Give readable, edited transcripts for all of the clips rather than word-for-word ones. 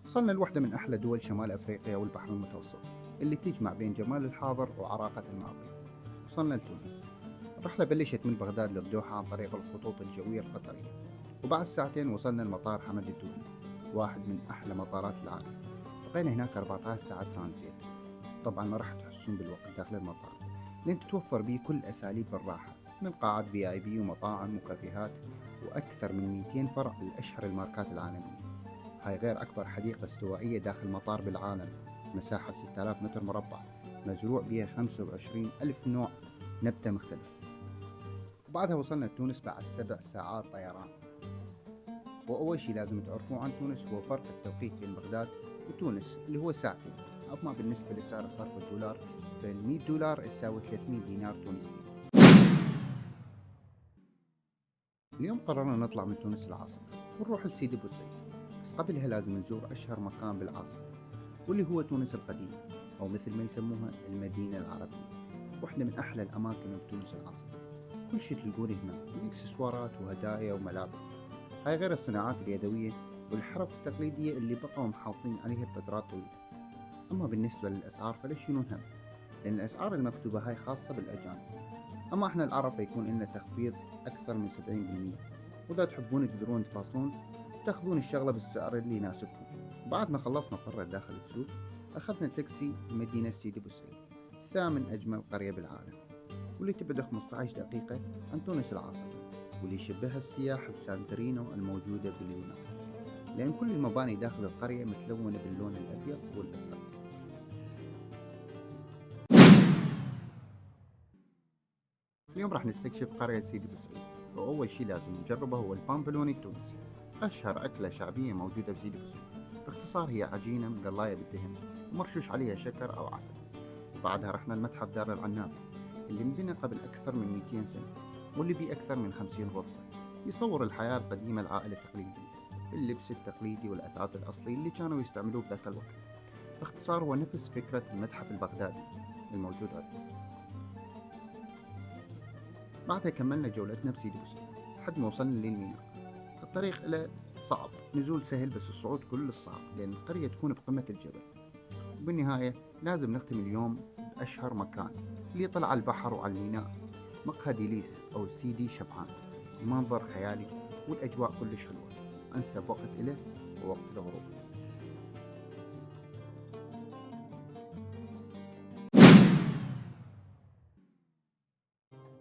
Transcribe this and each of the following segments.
وصلنا لوحدة من أحلى دول شمال أفريقيا والبحر المتوسط اللي تجمع بين جمال الحاضر وعراقة الماضي. وصلنا لتونس. الرحلة بلشت من بغداد للدوحة عن طريق الخطوط الجوية القطرية، وبعد ساعتين وصلنا لمطار حمد الدولي، واحد من أحلى مطارات العالم. بقينا هناك 14 ساعة ترانزيت. طبعا ما راح تحسون بالوقت داخل المطار، لأن تتوفر به كل أساليب الراحة، من قاعات VIP ومطاعم وكافيهات، وأكثر من 200 فرع لأشهر الماركات العالمية. هاي غير أكبر حديقة استوائية داخل مطار بالعالم، مساحة 6000 متر مربع، مزروع بها 25 ألف نوع نبتة مختلفة. وبعدها وصلنا لتونس بعد 7 ساعات طيران. وأول شي لازم تعرفوه عن تونس هو فرق التوقيت بين بغداد وتونس اللي هو ساعتين. أما بالنسبة لسعر صرف الدولار، فال100 دولار تساوي 300 دينار تونسي. اليوم قررنا نطلع من تونس العاصمة ونروح لسيدي بوزيد، بس قبلها لازم نزور أشهر مكان بالعاصمة، واللي هو تونس القديمة، أو مثل ما يسموها المدينة العربية. واحدة من أحلى الأماكن بتونس العاصمة، كل شي تلقونه هناك من إكسسوارات وهدايا وملابس. هاي غير الصناعات اليدوية والحرف التقليدية اللي بقوا محافظين عليها فترات طويلة. أما بالنسبة للأسعار فلا يشيلون هم، لأن الأسعار المكتوبة هاي خاصة بالأجانب. أما إحنا العرب فيكون لنا تخفيض أكثر من 70%، وإذا تحبون تقدرون تفاصلون تاخذون الشغلة بالسعر اللي يناسبكم. بعد ما خلصنا فرة داخل السوق، أخذنا تاكسي لمدينة سيدي بوسعيد، ثامن أجمل قرية بالعالم، واللي تبعد 15 دقيقة عن تونس العاصمة، واللي يشبهها السياح بسانتورينو الموجودة باليونان، لأن كل المباني داخل القرية متلونة باللون الأبيض والأزرق. اليوم راح نستكشف قرية سيدي بوسعيد، وأول شي لازم نجربه هو البامبلوني التونسي، أشهر أكلة شعبية موجودة بسيدي بوسعيد. باختصار هي عجينة مقلاية بالدهن ومرشوش عليها شكر أو عسل. وبعدها رحنا المتحف دار العناب اللي انبنى قبل أكثر من 200 سنة، واللي بيه أكثر من 50 غرفة يصور الحياة القديمة العائلة التقليدية، اللبس التقليدي والأثاث الأصلي اللي كانوا يستعملوه بذاك الوقت. باختصار هو نفس فكرة المتحف البغدادي الموجود عندنا. بعدها كملنا جولتنا بسيدي بوسعيد لحد ما وصلنا للميناء. الطريق له صعب، نزول سهل بس الصعود كل الصعب، لأن القرية تكون بقمة الجبل. وبالنهاية لازم نختم اليوم بأشهر مكان اللي يطلع على البحر وعلى الميناء، مقهى ديليس أو سيدي شبعان. المنظر خيالي والأجواء كلش حلوة، أنسب وقت إله هو وقت الغروب.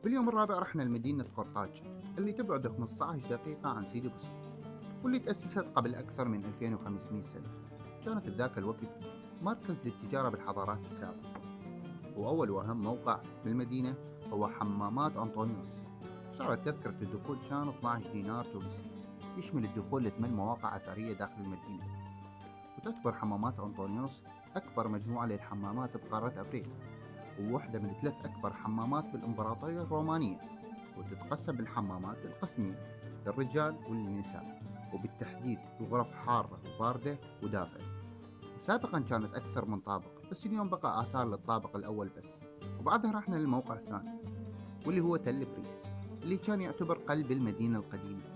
باليوم الرابع رحنا لمدينة قرطاج اللي تبعد 15 دقيقة عن سيدي بوسعيد، واللي تأسست قبل أكثر من 2500 سنة. كانت بذاك الوقت مركز للتجارة بالحضارات السابقة. وأول وأهم موقع بالمدينة هو حمامات أنطونيوس. سعر تذكرة الدخول كان 12 دينار تونسي، يشمل الدخول ل8 مواقع أثرية داخل المدينة. وتعتبر حمامات أنطونيوس أكبر مجموعة للحمامات بقارة أفريقيا، وواحدة من 3 أكبر حمامات بالإمبراطورية الرومانية. وتتقسم الحمامات القسمية للرجال وللنساء، وبالتحديد الغرف حارة وباردة ودافئة. سابقا كانت أكثر من طابق، بس اليوم بقى آثار للطابق الأول بس. وبعدها رحنا للموقع الثاني واللي هو تل بريس، اللي كان يعتبر قلب المدينة القديمة.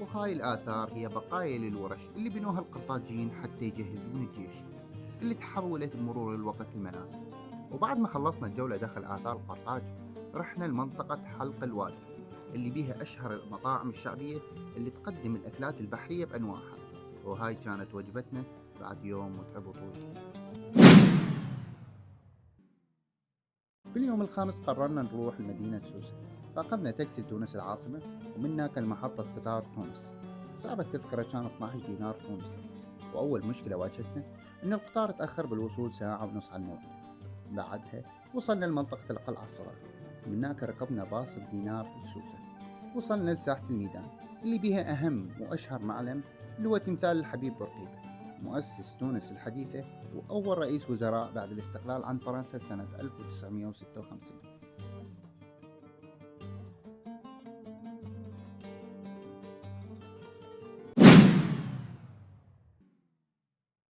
وهاي الآثار هي بقايا للورش اللي بنوها القرطاجيين حتى يجهزون الجيش، اللي تحولت بمرور الوقت المنازل. وبعد ما خلصنا الجولة داخل آثار قرطاج، رحنا لمنطقة حلق الوادي اللي بيها أشهر المطاعم الشعبية اللي تقدم الأكلات البحرية بأنواعها. وهاي كانت وجبتنا بعد يوم متعب وطويل. باليوم الخامس قررنا نروح لمدينة سوسة، فأخذنا تاكسي لتونس العاصمة، ومن هناك لمحطة قطار تونس. سعر التذكرة كان 12 دينار تونسي. وأول مشكلة واجهتنا إن القطار تأخر بالوصول ساعة ونص عن الموعد. بعدها وصلنا لمنطقة القلعة الصغيرة، من هناك ركبنا باص بدينار لسوسة. وصلنا لساحة الميدان اللي بها أهم وأشهر معلم، اللي هو تمثال الحبيب بورقيبة، مؤسس تونس الحديثة وأول رئيس وزراء بعد الاستقلال عن فرنسا سنة 1956.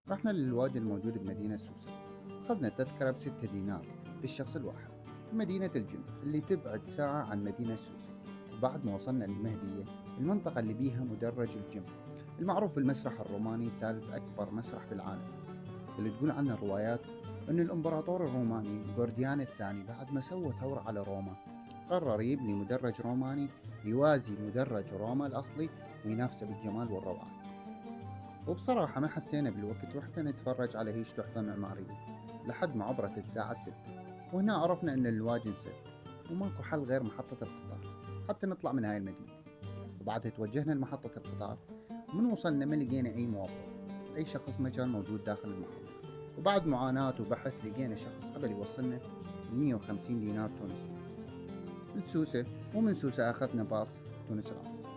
رحنا للوادي الموجود بمدينة سوسة، أخذنا تذكرة ب6 دينار للشخص الواحد في مدينة الجن اللي تبعد ساعة عن مدينة سوسة. وبعد ما وصلنا للمهدية، المنطقة اللي بيها مدرج الجم، المعروف بالمسرح الروماني ثالث أكبر مسرح في العالم، اللي تقول عنه الروايات أن الإمبراطور الروماني غورديان الثاني بعد ما سوى ثورة على روما قرر يبني مدرج روماني يوازي مدرج روما الأصلي وينافسه بالجمال والروعة. وبصراحة ما حسينا بالوقت ورحنا نتفرج على هيج تحفة معمارية لحد ما عبرت الساعة 6، وهنا عرفنا أن الواجن سد وماكو حل غير محطة القطار حتى نطلع من هاي المدينة. وبعدها توجهنا لمحطة القطار، ومن وصلنا ما لقينا أي موظف أي شخص ما كان موجود داخل المحطة، وبعد معاناة وبحث لقينا شخص قبل يوصلنا 150 دينار تونسي لسوسة، ومن سوسة أخذنا باص تونس العاصمة.